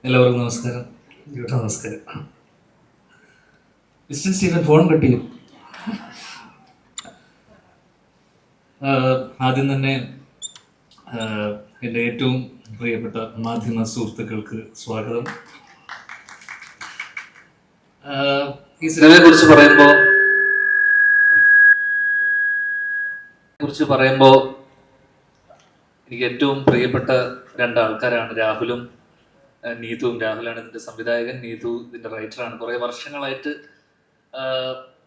എല്ലാവർക്കും നമസ്കാരം. നമസ്കാരം. മിസ്റ്റർ സ്റ്റീഫൻ ഫോൺ കട്ട് ചെയ്യും. ആദ്യം തന്നെ എൻ്റെ ഏറ്റവും പ്രിയപ്പെട്ട മാധ്യമ സുഹൃത്തുക്കൾക്ക് സ്വാഗതം. ഈ സിനിമയെ കുറിച്ച് പറയുമ്പോൾ എനിക്ക് ഏറ്റവും പ്രിയപ്പെട്ട രണ്ടാൾക്കാരാണ് രാഹുലും നീതുവും. രാഹുലാണ് ഇതിൻ്റെ സംവിധായകൻ, നീതു ഇതിൻ്റെ റൈറ്ററാണ്. കുറേ വർഷങ്ങളായിട്ട്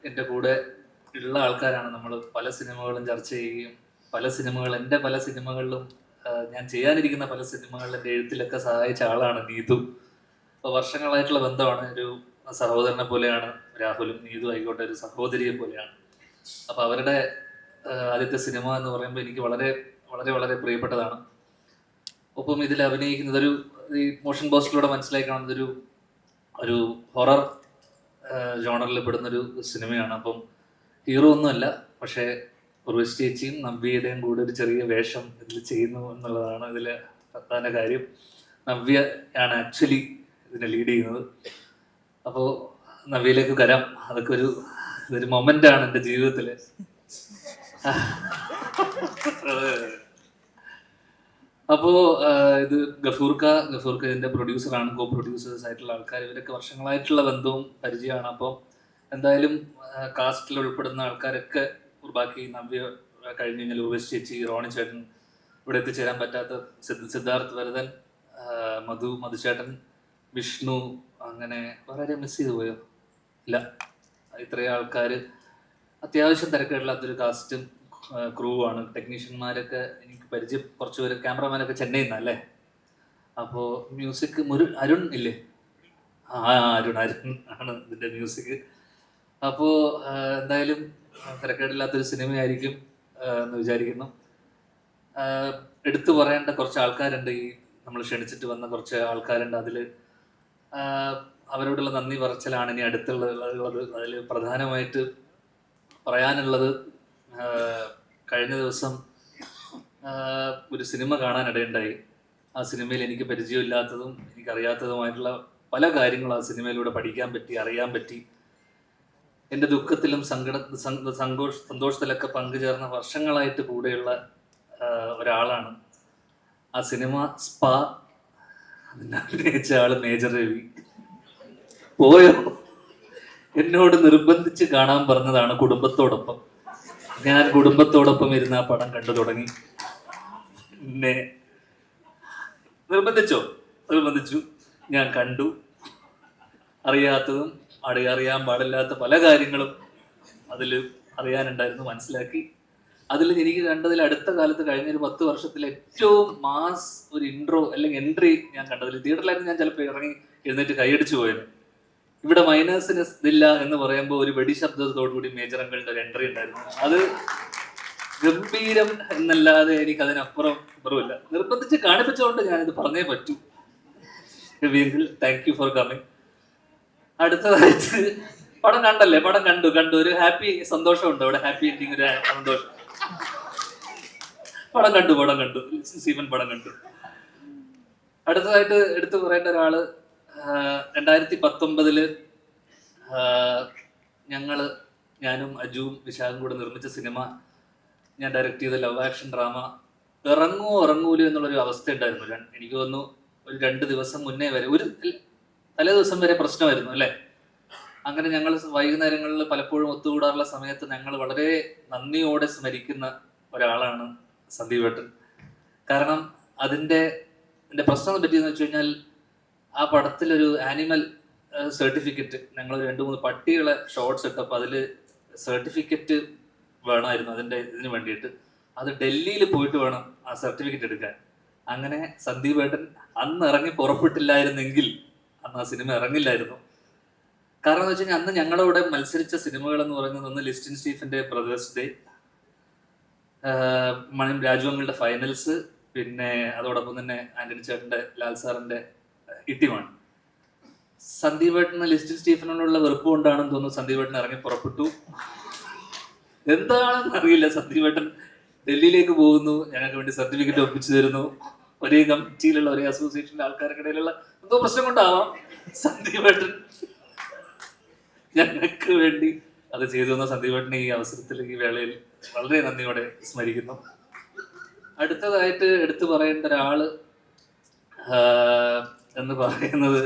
എൻ്റെ കൂടെ ഉള്ള ആൾക്കാരാണ്. നമ്മൾ പല സിനിമകളും ചർച്ച ചെയ്യുകയും എൻ്റെ പല സിനിമകളിലും ഞാൻ ചെയ്യാനിരിക്കുന്ന പല സിനിമകളിലും എൻ്റെ എഴുത്തിലൊക്കെ സഹായിച്ച ആളാണ് നീതു. അപ്പോൾ വർഷങ്ങളായിട്ടുള്ള ബന്ധമാണ്. ഒരു സഹോദരനെ പോലെയാണ് രാഹുലും. നീതു ആയിക്കോട്ടെ ഒരു സഹോദരിയെ പോലെയാണ്. അപ്പോൾ അവരുടെ ആദ്യത്തെ സിനിമ എന്ന് പറയുമ്പോൾ എനിക്ക് വളരെ വളരെ വളരെ പ്രിയപ്പെട്ടതാണ്. ഒപ്പം ഇതിൽ അഭിനയിക്കുന്നത് ഈ മോഷൻ പോസ്റ്ററിലൂടെ മനസ്സിലായി കാണുന്നതൊരു ഒരു ഹൊറർ ജോണറിൽ പെടുന്നൊരു സിനിമയാണ്. അപ്പം ഹീറോ ഒന്നുമല്ല, പക്ഷേ ഉർവശി ചേച്ചിയും നവ്യയുടെയും കൂടെ ഒരു ചെറിയ വേഷം ഇതിൽ ചെയ്യുന്നു എന്നുള്ളതാണ് ഇതിലെ പ്രധാന കാര്യം. നവ്യ ആണ് ആക്ച്വലി ഇതിനെ ലീഡ് ചെയ്യുന്നത്. അപ്പോൾ നവ്യയിലേക്ക് വരാം. അതൊക്കെ ഇതൊരു മൊമെൻ്റാണ് എൻ്റെ ജീവിതത്തിൽ. അപ്പോൾ ഇത് ഗഫൂർക്ക ഇതിൻ്റെ പ്രൊഡ്യൂസറാണ്. കോ പ്രൊഡ്യൂസേഴ്സ് ആയിട്ടുള്ള ആൾക്കാർ. ഇവരൊക്കെ വർഷങ്ങളായിട്ടുള്ള ബന്ധവും പരിചയമാണ്. അപ്പോൾ എന്തായാലും കാസ്റ്റിൽ ഉൾപ്പെടുന്ന ആൾക്കാരൊക്കെ ബാക്കി നവ്യ കഴിഞ്ഞ് കഴിഞ്ഞാൽ ഉർവശി ചേച്ചി, റോണി ചേട്ടൻ, ഇവിടെ എത്തിച്ചേരാൻ പറ്റാത്ത സിദ്ധാർത്ഥ് വരദൻ, മധുചേട്ടൻ, വിഷ്ണു, അങ്ങനെ വളരെ മിസ് ചെയ്തു പോയോ? ഇല്ല, ഇത്രയും ആൾക്കാർ. അത്യാവശ്യം തിരക്കില്ലാത്തൊരു കാസ്റ്റും ക്രൂ ആണ്. ടെക്നീഷ്യന്മാരൊക്കെ എനിക്ക് പരിചയം കുറച്ച് പേര്. ക്യാമറമാനൊക്കെ ചെന്നൈയിൽ നിന്നല്ലേ. അപ്പോൾ മ്യൂസിക് അരുൺ ഇല്ലേ? അരുൺ ആണ് ഇതിൻ്റെ മ്യൂസിക്. അപ്പോൾ എന്തായാലും തിരക്കേടില്ലാത്തൊരു സിനിമയായിരിക്കും എന്ന് വിചാരിക്കുന്നു. എടുത്തു പറയേണ്ട കുറച്ച് ആൾക്കാരുണ്ട്. ഈ നമ്മൾ ക്ഷണിച്ചിട്ട് വന്ന കുറച്ച് ആൾക്കാരുണ്ട്. അതിൽ അവരോടുള്ള നന്ദി പറച്ചിലാണ് ഇനി അടുത്തുള്ളത്. അതിൽ പ്രധാനമായിട്ട് പറയാനുള്ളത്, കഴിഞ്ഞ ദിവസം ഒരു സിനിമ കാണാനിടയുണ്ടായി. ആ സിനിമയിൽ എനിക്ക് പരിചയമില്ലാത്തതും എനിക്കറിയാത്തതുമായിട്ടുള്ള പല കാര്യങ്ങളും ആ സിനിമയിലൂടെ പഠിക്കാൻ പറ്റി, അറിയാൻ പറ്റി. എൻ്റെ ദുഃഖത്തിലും സന്തോഷത്തിലൊക്കെ പങ്കുചേർന്ന വർഷങ്ങളായിട്ട് കൂടെയുള്ള ഒരാളാണ്. ആ സിനിമ സ്പാ. അതിൻ്റെ അഭിനയിച്ച ആള് മേജർ രവി. പോയോ? എന്നോട് നിർബന്ധിച്ച് കാണാൻ പറഞ്ഞതാണ് കുടുംബത്തോടൊപ്പം. ഞാൻ കുടുംബത്തോടൊപ്പം ഇരുന്ന് ആ പടം കണ്ടു തുടങ്ങി. പിന്നെ നിർബന്ധിച്ചു. ഞാൻ കണ്ടു. അറിയാത്തതും അറിയാൻ പാടില്ലാത്ത പല കാര്യങ്ങളും അതിൽ അറിയാനുണ്ടായിരുന്നു, മനസ്സിലാക്കി. അതിൽ എനിക്ക് കണ്ടതിൽ അടുത്ത കാലത്ത് കഴിഞ്ഞൊരു 10 വർഷത്തിൽ ഏറ്റവും മാസ് ഒരു ഇൻട്രോ അല്ലെങ്കിൽ എൻട്രി ഞാൻ കണ്ടതിൽ. തിയേറ്ററിലായിരുന്നു ഞാൻ ചിലപ്പോൾ ഇറങ്ങി എഴുന്നേറ്റ് കൈയടിച്ചു പോയത്. ഇവിടെ മൈനേഴ്സിന് ഇതില്ല എന്ന് പറയുമ്പോൾ ഒരു വെടി ശബ്ദത്തോടുകൂടി മേജർ അങ്കിളിന്റെ ഒരു എൻട്രി ഉണ്ടായിരുന്നു. അത് ഗംഭീരം എന്നല്ലാതെ എനിക്ക് അതിനപ്പുറം ഇല്ല. നിർബന്ധിച്ച് കാണിപ്പിച്ചുകൊണ്ട് ഞാനിത് പറഞ്ഞേ പറ്റൂ. Thank you for coming. അടുത്തതായിട്ട് പടം കണ്ടല്ലേ? പടം കണ്ടു. ഒരു ഹാപ്പി സന്തോഷമുണ്ട് അവിടെ. ഹാപ്പി എൻഡിങ്, ഒരു സന്തോഷം. പടം കണ്ടു. സ്റ്റീഫൻ പടം കണ്ടു. അടുത്തതായിട്ട് എടുത്തു പറയേണ്ട ഒരാള്, 2019 ഞാനും അജുവും വിശാഖും കൂടെ നിർമ്മിച്ച സിനിമ, ഞാൻ ഡയറക്റ്റ് ചെയ്ത ലവ് ആക്ഷൻ ഡ്രാമ ഇറങ്ങൂലോ എന്നുള്ളൊരു അവസ്ഥ ഉണ്ടായിരുന്നു. എനിക്ക് തോന്നുന്നു ഒരു 2 ദിവസം മുന്നേ വരെ, തലേ ദിവസം വരെ പ്രശ്നമായിരുന്നു അല്ലേ. അങ്ങനെ ഞങ്ങൾ വൈകുന്നേരങ്ങളിൽ പലപ്പോഴും ഒത്തുകൂടാറുള്ള സമയത്ത് ഞങ്ങൾ വളരെ നന്ദിയോടെ സ്മരിക്കുന്ന ഒരാളാണ് സന്ദീപ് ഏട്ടൻ. കാരണം എൻ്റെ പ്രശ്നം പറ്റിയെന്ന് വെച്ച് കഴിഞ്ഞാൽ, ആ പടത്തിലൊരു ആനിമൽ സർട്ടിഫിക്കറ്റ്, ഞങ്ങൾ 2-3 പട്ടികളെ ഷോർട്സ് ഇട്ടപ്പോൾ അതിൽ സർട്ടിഫിക്കറ്റ് വേണമായിരുന്നു ഇതിന് വേണ്ടിയിട്ട്. അത് ഡൽഹിയിൽ പോയിട്ട് വേണം ആ സർട്ടിഫിക്കറ്റ് എടുക്കാൻ. അങ്ങനെ സന്ദീപ് ഏട്ടൻ അന്ന് ഇറങ്ങി പുറപ്പെട്ടില്ലായിരുന്നെങ്കിൽ അന്ന് ആ സിനിമ ഇറങ്ങില്ലായിരുന്നു. കാരണം എന്ന് വെച്ച് കഴിഞ്ഞാൽ അന്ന് ഞങ്ങളവിടെ മത്സരിച്ച സിനിമകൾ എന്ന് പറയുന്നത്, ഒന്ന് ലിസ്റ്റിൻ സ്റ്റീഫന്റെ ബ്രദേഴ്സ് ഡേ, രാജുവങ്ങളുടെ ഫൈനൽസ്, പിന്നെ അതോടൊപ്പം തന്നെ ആന്റണി ചേട്ടന്റെ, ലാൽ സാറിന്റെ ഇട്ടിമാണ്. സന്ദീപ് ഏട്ടന് ലിസ്റ്റിൻ സ്റ്റീഫനോടുള്ള വെറുപ്പ് കൊണ്ടാണെന്ന് തോന്നുന്നു സന്ദീപ് ഏട്ടൻ ഇറങ്ങി പുറപ്പെട്ടു. എന്താണെന്ന് അറിയില്ല. സന്ദീപ് ഏട്ടൻ ഡൽഹിയിലേക്ക് പോകുന്നു, ഞങ്ങൾക്ക് വേണ്ടി സർട്ടിഫിക്കറ്റ് ഒപ്പിച്ചു തരുന്നു. ഒരേ കമ്മിറ്റിയിലുള്ള ഒരേ അസോസിയേഷനിലെ ആൾക്കാർക്കിടയിലുള്ള എന്തോ പ്രശ്നം കൊണ്ടാവാം സന്ദീപേട്ടൻ ഞങ്ങൾക്ക് വേണ്ടി അത് ചെയ്തു തന്ന സന്ദീപേട്ടനെ ഈ അവസരത്തിൽ ഈ വേളയിൽ വളരെ നന്ദിയോടെ സ്മരിക്കുന്നു. അടുത്തതായിട്ട് എടുത്തു പറയേണ്ട ഒരാള് എന്ന് പറയുന്നത്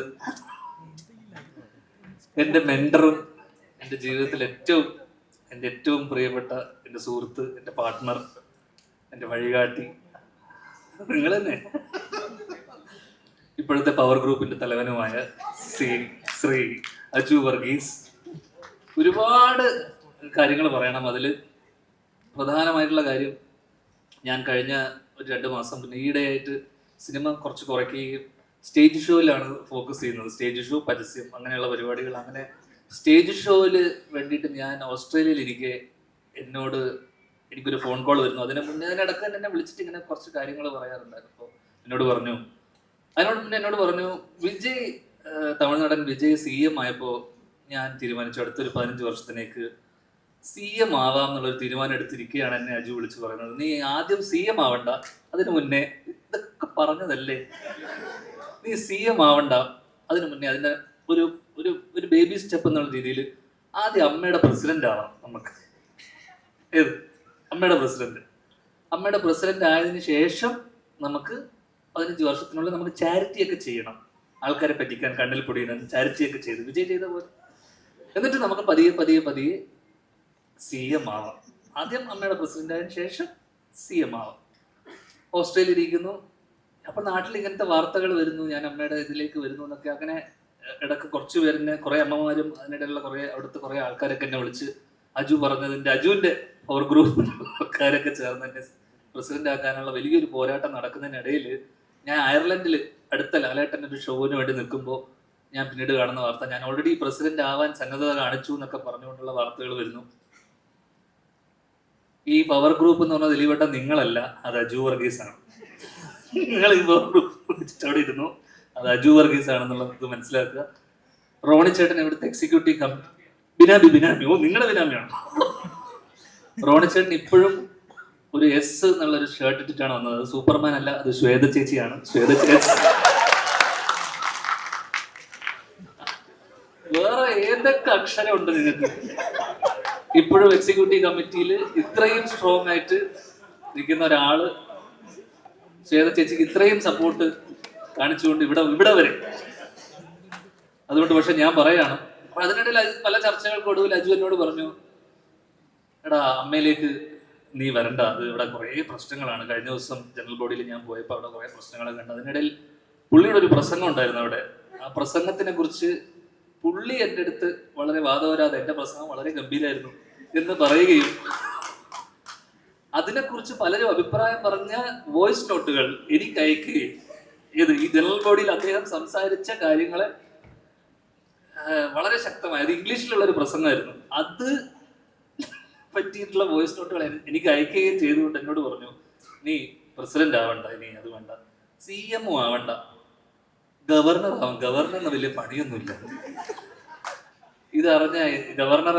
എൻ്റെ മെന്ററും എൻ്റെ ജീവിതത്തിൽ എൻ്റെ ഏറ്റവും പ്രിയപ്പെട്ട എൻ്റെ സുഹൃത്ത്, എൻ്റെ പാർട്ട്ണർ, എൻ്റെ വഴികാട്ടി നിങ്ങൾ തന്നെ, ഇപ്പോഴത്തെ പവർ ഗ്രൂപ്പിന്റെ തലവനുമായ ശ്രീ അജു വർഗീസ്. ഒരുപാട് കാര്യങ്ങൾ പറയണം. അതിൽ പ്രധാനമായിട്ടുള്ള കാര്യം, ഞാൻ കഴിഞ്ഞ ഒരു 2 മാസം പിന്നെ ഈയിടെയായിട്ട് സിനിമ കുറച്ച് കുറയ്ക്കുകയും സ്റ്റേജ് ഷോയിലാണ് ഫോക്കസ് ചെയ്യുന്നത്. സ്റ്റേജ് ഷോ, പരസ്യം, അങ്ങനെയുള്ള പരിപാടികൾ. അങ്ങനെ സ്റ്റേജ് ഷോയിൽ വേണ്ടിയിട്ട് ഞാൻ ഓസ്ട്രേലിയയിൽ ഇരിക്കെ എനിക്കൊരു ഫോൺ കോൾ വരുന്നു. അതിനിടക്ക് തന്നെ എന്നെ വിളിച്ചിട്ട് ഇങ്ങനെ കുറച്ച് കാര്യങ്ങൾ പറയാറുണ്ടായിരുന്നു. അപ്പോൾ എന്നോട് പറഞ്ഞു വിജയ്, തമിഴ്നാടൻ വിജയ് CM ആയപ്പോൾ ഞാൻ തീരുമാനിച്ചു അടുത്തൊരു 15 വർഷത്തിലേക്ക് CM ആവാം എന്നുള്ളൊരു തീരുമാനം എടുത്തിരിക്കുകയാണ്. എന്നെ അജു വിളിച്ച് പറയുന്നത്, നീ ആദ്യം CM ആവണ്ട, അതിനു മുന്നേ ഇതൊക്കെ പറഞ്ഞതല്ലേ, നീ CM ആവണ്ട, അതിനു മുന്നേ അതിൻ്റെ ഒരു ബേബി സ്റ്റെപ്പ് എന്നുള്ള രീതിയിൽ ആദ്യം അമ്മയുടെ പ്രസിഡന്റ് ആവാം നമുക്ക്. ഏത് അമ്മയുടെ പ്രസിഡന്റ് ആയതിനു ശേഷം നമുക്ക് 15 വർഷത്തിനുള്ളിൽ നമുക്ക് ചാരിറ്റി ഒക്കെ ചെയ്യണം, ആൾക്കാരെ പറ്റിക്കാൻ കണ്ണിൽ പൊടിയാൻ ചാരിറ്റി ഒക്കെ ചെയ്ത് വിജയ് ചെയ്ത പോലെ. എന്നിട്ട് നമുക്ക് പതിയെ CM ആവാം. ആദ്യം അമ്മയുടെ പ്രസിഡന്റ് ആയതിനു ശേഷം CM ആവാം. ഓസ്ട്രേലിയ ഇരിക്കുന്നു. അപ്പൊ നാട്ടിൽ ഇങ്ങനത്തെ വാർത്തകൾ വരുന്നു, ഞാൻ അമ്മയുടെ ഇതിലേക്ക് വരുന്നു എന്നൊക്കെ. അങ്ങനെ ഇടക്ക് കുറച്ച് പേരെന്നെ, കുറെ അമ്മമാരും അതിനിടയിലുള്ള അവിടുത്തെ കുറെ ആൾക്കാരൊക്കെ എന്നെ വിളിച്ച് അജു പറഞ്ഞതിന്റെ, അജുവിന്റെ പവർ ഗ്രൂപ്പ് ആൾക്കാരൊക്കെ ചേർന്ന് എന്നെ പ്രസിഡന്റ് ആക്കാനുള്ള വലിയൊരു പോരാട്ടം നടക്കുന്നതിനിടയിൽ ഞാൻ അയർലൻഡിൽ അടുത്ത ലാലേട്ടൻ്റെ ഒരു ഷോവിന് വേണ്ടി നിൽക്കുമ്പോൾ ഞാൻ പിന്നീട് കാണുന്ന വാർത്ത, ഞാൻ ഓൾറെഡി പ്രസിഡന്റ് ആവാൻ സന്നദ്ധത കാണിച്ചു എന്നൊക്കെ പറഞ്ഞുകൊണ്ടുള്ള വാർത്തകൾ വരുന്നു. ഈ പവർ ഗ്രൂപ്പ് എന്ന് പറഞ്ഞാൽ ദിലീപേട്ട നിങ്ങളല്ല, അത് അജു വർഗീസ് ആണ്. നിങ്ങൾ ഈ പവർ ഗ്രൂപ്പ് അവിടെ ഇരുന്നു, അത് അജു വർഗീസ് ആണെന്നുള്ളത് മനസ്സിലാക്കുക. റോണി ചേട്ടൻ ഇവിടുത്തെ എക്സിക്യൂട്ടീവ് ബിനാമി, നിങ്ങളുടെ ബിനാമിയാണ്. റോണി ചേട്ടൻ ഇപ്പോഴും ഒരു S എന്നുള്ളൊരു ഷർട്ട് ഇട്ടിട്ടാണ് വന്നത്. അത് സൂപ്പർമാൻ അല്ല, അത് ശ്വേത ചേച്ചിയാണ്. ശ്വേത ചേച്ചി വേറെ ഏതൊക്കെ അക്ഷരം ഉണ്ട് നിങ്ങൾക്ക്? ഇപ്പോഴും എക്സിക്യൂട്ടീവ് കമ്മിറ്റിയിൽ ഇത്രയും സ്ട്രോങ് ആയിട്ട് നിൽക്കുന്ന ഒരാള് ശ്വേത ചേച്ചിക്ക് ഇത്രയും സപ്പോർട്ട് കാണിച്ചുകൊണ്ട് ഇവിടെ വരെ. അതുകൊണ്ട് പക്ഷെ ഞാൻ പറയാണ്, അപ്പൊ അതിനിടയിൽ പല ചർച്ചകൾക്ക് ഒടുവിൽ അജു എന്നോട് പറഞ്ഞു, എടാ അമ്മയിലേക്ക് നീ വരണ്ട, അത് ഇവിടെ കുറേ പ്രശ്നങ്ങളാണ്. കഴിഞ്ഞ ദിവസം ജനറൽ ബോഡിയിൽ ഞാൻ പോയപ്പോൾ അവിടെ കുറേ പ്രശ്നങ്ങളൊക്കെ ഉണ്ട്. അതിനിടയിൽ പുള്ളിയുടെ ഒരു പ്രസംഗം ഉണ്ടായിരുന്നു അവിടെ. ആ പ്രസംഗത്തിനെ കുറിച്ച് പുള്ളി എൻ്റെ അടുത്ത് വളരെ വാദവരാതെ എൻ്റെ പ്രസംഗം വളരെ ഗംഭീരമായിരുന്നു എന്ന് പറയുകയും അതിനെക്കുറിച്ച് പലരും അഭിപ്രായം പറഞ്ഞ വോയിസ് നോട്ടുകൾ എനിക്ക് അയക്കുകയും ഈ ജനറൽ ബോഡിയിൽ അദ്ദേഹം സംസാരിച്ച കാര്യങ്ങളെ വളരെ ശക്തമായ, അത് ഇംഗ്ലീഷിലുള്ള ഒരു പ്രസംഗമായിരുന്നു, അത് പറ്റിയിട്ടുള്ള വോയിസ് നോട്ടുകൾ എനിക്ക് അയക്കുകയും ചെയ്തുകൊണ്ട് എന്നോട് പറഞ്ഞു, നീ പ്രസിഡന്റ് ആവണ്ട, ഇനി അത് വേണ്ട, CM ആവണ്ട, ഗവർണർ ആവാം, ഗവർണറിന് വലിയ പണിയൊന്നുമില്ല. ഇതറിഞ്ഞ ഗവർണർ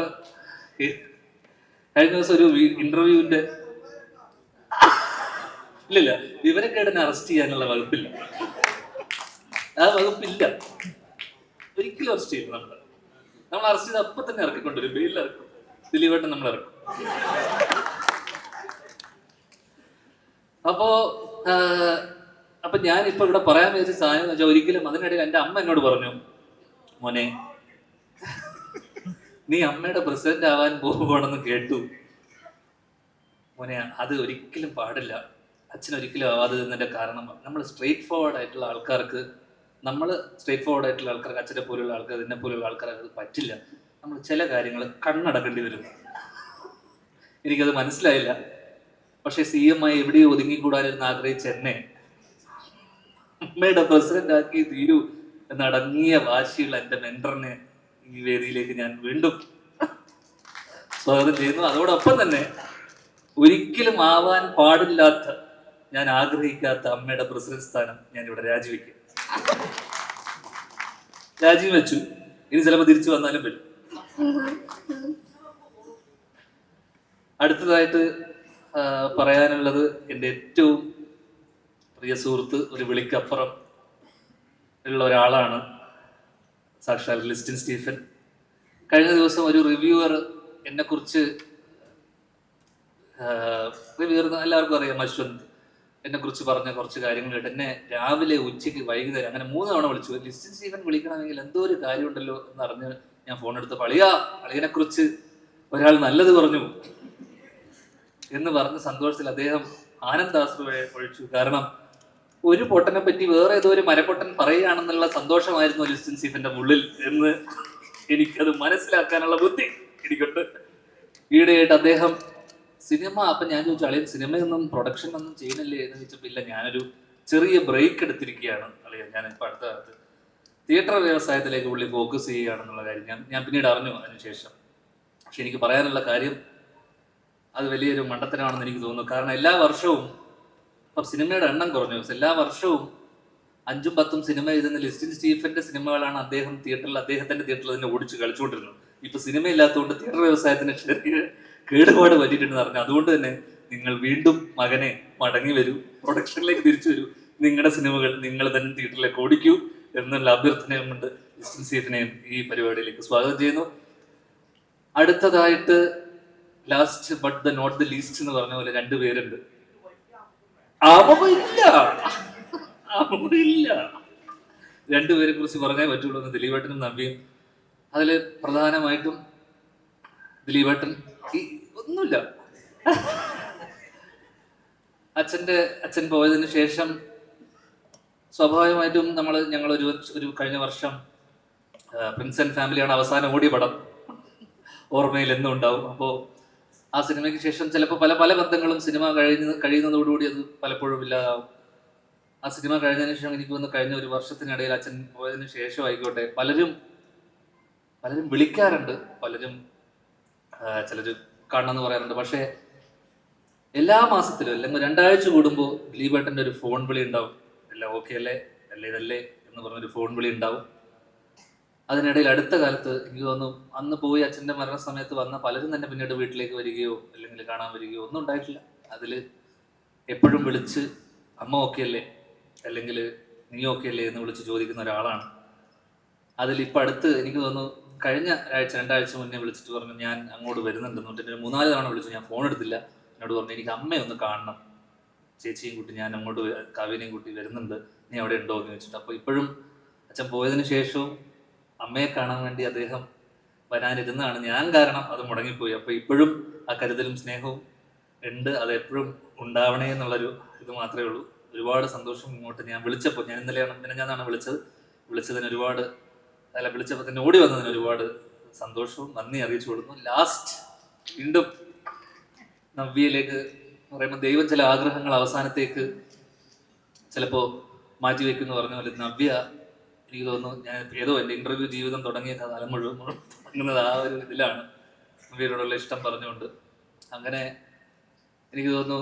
കഴിഞ്ഞ ദിവസം ഒരു ഇന്റർവ്യൂവിന്റെ ഇല്ല വിവരക്കേടിനെ അറസ്റ്റ് ചെയ്യാനുള്ള വകുപ്പില്ല, ആ വകുപ്പില്ല, ഒരിക്കലും അറസ്റ്റ് ചെയ്യും. നമ്മൾ അറസ്റ്റ് ചെയ്ത് അപ്പൊ തന്നെ ഇറക്കിക്കൊണ്ടുവരും, ബെയിലിൽ ഇറക്കും. ദിലീപേട്ടൻ നമ്മൾ ഇറക്കും. അപ്പൊ ഞാനിപ്പോ ഇവിടെ പറയാൻ വിചാരിച്ച സാധനം എന്ന് വെച്ചാൽ, ഒരിക്കലും അതിനിടയിൽ എൻ്റെ അമ്മ എന്നോട് പറഞ്ഞു, മോനെ നീ അമ്മയുടെ പ്രസിഡന്റ് ആവാൻ പോകുവാണെന്ന് കേട്ടു മോനെ, അത് ഒരിക്കലും പാടില്ല, അച്ഛൻ ഒരിക്കലും ആവാതെ കാരണം നമ്മൾ സ്ട്രെയിറ്റ് ഫോർവേഡ് ആയിട്ടുള്ള ആൾക്കാർക്ക് അച്ഛനെ പോലുള്ള ആൾക്കാർ, എന്നെ പോലുള്ള ആൾക്കാർക്ക് അത് പറ്റില്ല. നമ്മൾ ചില കാര്യങ്ങൾ കണ്ണടക്കേണ്ടി വരും. എനിക്കത് മനസ്സിലായില്ല. പക്ഷെ CM ആയി എവിടെയോ ഒതുങ്ങിക്കൂടാനിരുന്ന് ആഗ്രഹിച്ച എന്നെ അമ്മയുടെ പ്രസിഡന്റ് ആക്കി തീരൂ എന്നടങ്ങിയ വാശിയുള്ള എൻ്റെ മെന്ററിനെ ഈ വേദിയിലേക്ക് ഞാൻ വീണ്ടും സ്വാഗതം ചെയ്യുന്നു. അതോടൊപ്പം തന്നെ ഒരിക്കലും ആവാൻ പാടില്ലാത്ത, ഞാൻ ആഗ്രഹിക്കാത്ത അമ്മയുടെ പ്രസിഡന്റ് സ്ഥാനം ഞാൻ ഇവിടെ രാജിവെച്ചു. ഇനി ചിലപ്പോൾ തിരിച്ചു വന്നാലും വരും. അടുത്തതായിട്ട് പറയാനുള്ളത്, എൻ്റെ ഏറ്റവും പ്രിയ സുഹൃത്ത്, ഒരു വിളിക്കപ്പുറം ഉള്ള ഒരാളാണ് സാക്ഷാൽ ലിസ്റ്റിൻ സ്റ്റീഫൻ. കഴിഞ്ഞ ദിവസം ഒരു റിവ്യൂവർ എന്നെക്കുറിച്ച്, റിവ്യൂവർ എല്ലാവർക്കും അറിയാം, അശ്വന്ത്, എന്നെക്കുറിച്ച് പറഞ്ഞ കുറച്ച് കാര്യങ്ങൾ കേട്ട് എന്നെ രാവിലെ, ഉച്ചയ്ക്ക്, വൈകുന്നേരം അങ്ങനെ 3 തവണ വിളിച്ചു. ലിസ്റ്റിൻ സ്റ്റീഫൻ വിളിക്കണമെങ്കിൽ എന്തോ ഒരു കാര്യമുണ്ടല്ലോ എന്നറിഞ്ഞ് ഞാൻ ഫോൺ എടുത്തപ്പോൾ അളിയനെ കുറിച്ച് ഒരാൾ നല്ലത് പറഞ്ഞു എന്ന് പറഞ്ഞ സന്തോഷത്തിൽ അദ്ദേഹം ആനന്ദാശ്രുവെ ഒഴിച്ചു. കാരണം ഒരു പൊട്ടനെ പറ്റി വേറെ ഏതോ ഒരു മരപ്പൊട്ടൻ പറയുകയാണെന്നുള്ള സന്തോഷമായിരുന്നു ലിസ്റ്റിൻ സ്റ്റീഫന്റെ ഉള്ളിൽ എന്ന് എനിക്കത് മനസ്സിലാക്കാനുള്ള ബുദ്ധി എനിക്കുണ്ട്. ഈയിടെയായിട്ട് അദ്ദേഹം സിനിമ, അപ്പം ഞാൻ ചോദിച്ചു, അളിയൻ സിനിമയൊന്നും പ്രൊഡക്ഷൻ ഒന്നും ചെയ്യുന്നില്ലേ എന്ന് ചോദിച്ചപ്പോൾ ഇല്ല, ഞാനൊരു ചെറിയ ബ്രേക്ക് എടുത്തിരിക്കുകയാണ് അളിയൻ, ഞാൻ ഇപ്പം അടുത്ത കാലത്ത് തിയേറ്റർ വ്യവസായത്തിലേക്ക് പുള്ളി ഫോക്കസ് ചെയ്യുകയാണെന്നുള്ള കാര്യം ഞാൻ പിന്നീട് അറിഞ്ഞു അതിനുശേഷം. പക്ഷെ എനിക്ക് പറയാനുള്ള കാര്യം അത് വലിയൊരു മണ്ടത്തരമാണെന്ന് എനിക്ക് തോന്നുന്നു. കാരണം എല്ലാ വർഷവും ഇപ്പം സിനിമയുടെ എണ്ണം കുറഞ്ഞു, എല്ലാ വർഷവും 5ഉം 10ഉം സിനിമ എഴുതുന്ന ലിസ്റ്റിൻ സ്റ്റീഫന്റെ സിനിമകളാണ് അദ്ദേഹത്തിന്റെ തിയേറ്ററിൽ തന്നെ ഓടിച്ച് കളിച്ചുകൊണ്ടിരുന്നത്. ഇപ്പൊ സിനിമ ഇല്ലാത്തതുകൊണ്ട് തിയേറ്റർ വ്യവസായത്തിന് ചെറിയ കേടുപാട് പറ്റിയിട്ടുണ്ടെന്ന് പറഞ്ഞു. അതുകൊണ്ട് തന്നെ നിങ്ങൾ വീണ്ടും മകനെ മടങ്ങി വരൂ, പ്രൊഡക്ഷനിലേക്ക് തിരിച്ചു വരൂ, നിങ്ങളുടെ സിനിമകൾ നിങ്ങൾ തന്നെ തിയേറ്ററിലേക്ക് ഓടിക്കൂ എന്നുള്ള അഭ്യർത്ഥനയും കൊണ്ട് ലിസ്റ്റിൻ സ്റ്റീഫനെയും ഈ പരിപാടിയിലേക്ക് സ്വാഗതം ചെയ്യുന്നു. അടുത്തതായിട്ട് last but the not the least എന്ന് പറഞ്ഞ പോലെ 2 പേരുണ്ട്. ഇല്ല 2 പേരെ കുറിച്ച് പറഞ്ഞേ പറ്റുള്ളൂ എന്ന് ദിലീപേട്ടനും നവ്യയും. അതില് പ്രധാനമായിട്ടും ദിലീപേട്ടൻ ഒന്നുമില്ല, അച്ഛൻ പോയതിനു ശേഷം സ്വാഭാവികമായിട്ടും ഞങ്ങൾ ഒരു കഴിഞ്ഞ വർഷം പ്രിൻസ് ആൻഡ് ഫാമിലിയാണ് അവസാനം ഓടിയ പടം, ഓർമ്മയിൽ എന്നും ഉണ്ടാവും. അപ്പോൾ ആ സിനിമയ്ക്ക് ശേഷം ചിലപ്പോൾ പല പല ബന്ധങ്ങളും സിനിമ കഴിയുന്നതോടുകൂടി അത് പലപ്പോഴും ഇല്ലാതാവും. ആ സിനിമ കഴിഞ്ഞതിന് ശേഷം എനിക്ക് വന്ന് കഴിഞ്ഞ ഒരു വർഷത്തിനിടയിൽ അച്ഛൻ പോയതിനു ശേഷം ആയിക്കോട്ടെ പലരും വിളിക്കാറുണ്ട്, പലരും ചിലർ കാണണമെന്ന് പറയാറുണ്ട്. പക്ഷേ എല്ലാ മാസത്തിലും അല്ലെങ്കിൽ 2 ആഴ്ച കൂടുമ്പോൾ ദിലീപേട്ടൻ്റെ ഒരു ഫോൺ വിളി ഉണ്ടാവും. എല്ലാം ഓക്കെ അല്ലേ, ഇതല്ലേ എന്ന് പറഞ്ഞൊരു ഫോൺ വിളി ഉണ്ടാവും. അതിനിടയിൽ അടുത്ത കാലത്ത് എനിക്ക് തോന്നുന്നു അന്ന് പോയി അച്ഛൻ്റെ മരണസമയത്ത് വന്ന പലരും തന്നെ പിന്നീട് വീട്ടിലേക്ക് വരികയോ അല്ലെങ്കിൽ കാണാൻ വരികയോ ഒന്നും ഉണ്ടായിട്ടില്ല. അതിൽ എപ്പോഴും വിളിച്ച് അമ്മ ഓക്കെ അല്ലേ അല്ലെങ്കിൽ നീ ഓക്കെ അല്ലേ എന്ന് വിളിച്ച് ചോദിക്കുന്ന ഒരാളാണ്. അതിലിപ്പോൾ അടുത്ത് എനിക്ക് തോന്നുന്നു കഴിഞ്ഞ 2 ആഴ്ച മുന്നേ വിളിച്ചിട്ട് പറഞ്ഞു ഞാൻ അങ്ങോട്ട് വരുന്നുണ്ട് എന്നിട്ട് എന്നെ 3-4 തവണ വിളിച്ചു. ഞാൻ ഫോൺ എടുത്തില്ല. എന്നോട് പറഞ്ഞു എനിക്ക് അമ്മയെ ഒന്ന് കാണണം, ചേച്ചിയും കൂട്ടി ഞാൻ അങ്ങോട്ട് കാവ്യനെയും കൂട്ടി വരുന്നുണ്ട്, നീ അവിടെ ഉണ്ടോ എന്ന് ചോദിച്ചിട്ട്. അപ്പോൾ ഇപ്പോഴും അച്ഛൻ പോയതിനു ശേഷവും അമ്മയെ കാണാൻ വേണ്ടി അദ്ദേഹം വരാനിരുന്നതാണ്. ഞാൻ കാരണം അത് മുടങ്ങിപ്പോയി. അപ്പോൾ ഇപ്പോഴും ആ കരുതലും സ്നേഹവും ഉണ്ട്, അത് എപ്പോഴും ഉണ്ടാവണേ എന്നുള്ളൊരു ഇത് മാത്രമേ ഉള്ളൂ. ഒരുപാട് സന്തോഷം. ഇങ്ങോട്ട് ഞാൻ വിളിച്ചപ്പോൾ, ഞാൻ ഇന്നലെയാണ് വിളിച്ചതിന് ഒരുപാട് വിളിച്ചപ്പോൾ തന്നെ ഓടി വന്നതിന് ഒരുപാട് സന്തോഷവും നന്ദി അറിയിച്ചു കൊടുക്കുന്നു. ലാസ്റ്റ് വീണ്ടും നവ്യയിലേക്ക് പറയുമ്പോൾ ദൈവം ചില ആഗ്രഹങ്ങൾ അവസാനത്തേക്ക് ചിലപ്പോൾ മാറ്റിവെക്കുന്നു പറഞ്ഞ പോലെ നവ്യ എനിക്ക് തോന്നുന്നു ഞാൻ ഏതോ എൻ്റെ ഇന്റർവ്യൂ ജീവിതം തുടങ്ങിയ കാലം മുഴുവൻ തുടങ്ങുന്നത് ആ ഒരു ഇതിലാണ്, നവ്യയോടുള്ള ഇഷ്ടം പറഞ്ഞുകൊണ്ട്. അങ്ങനെ എനിക്ക് തോന്നുന്നു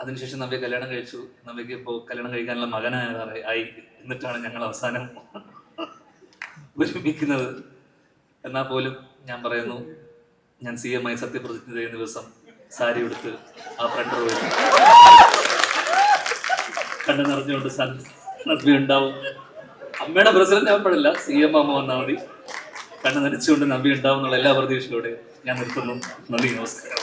അതിനുശേഷം നവ്യ കല്യാണം കഴിച്ചു. നവ്യക്ക് ഇപ്പോൾ കല്യാണം കഴിക്കാനുള്ള മകനായി എന്നിട്ടാണ് ഞങ്ങൾ അവസാനം ഒരുമിക്കുന്നത്. എന്നാൽ പോലും ഞാൻ പറയുന്നു, ഞാൻ CM ആയി സത്യപ്രതിജ്ഞ ചെയ്യുന്ന ദിവസം സാരി എടുത്ത് ആ ഫ്രണ്ട് റോയിൽ കണ്ണു നിറഞ്ഞുകൊണ്ട് നവ്യ ഉണ്ടാവും. അമ്മയുടെ പ്രസിഡന്റ് ആവുമ്പോഴല്ല, CM അമ്മ വന്നാൽ മതി. കണ്ണു നനച്ചുകൊണ്ട് നവ്യ ഉണ്ടാവും എന്നുള്ള എല്ലാ പ്രതീക്ഷയോടെ ഞാൻ നിർത്തുന്നു. നന്ദി, നമസ്കാരം.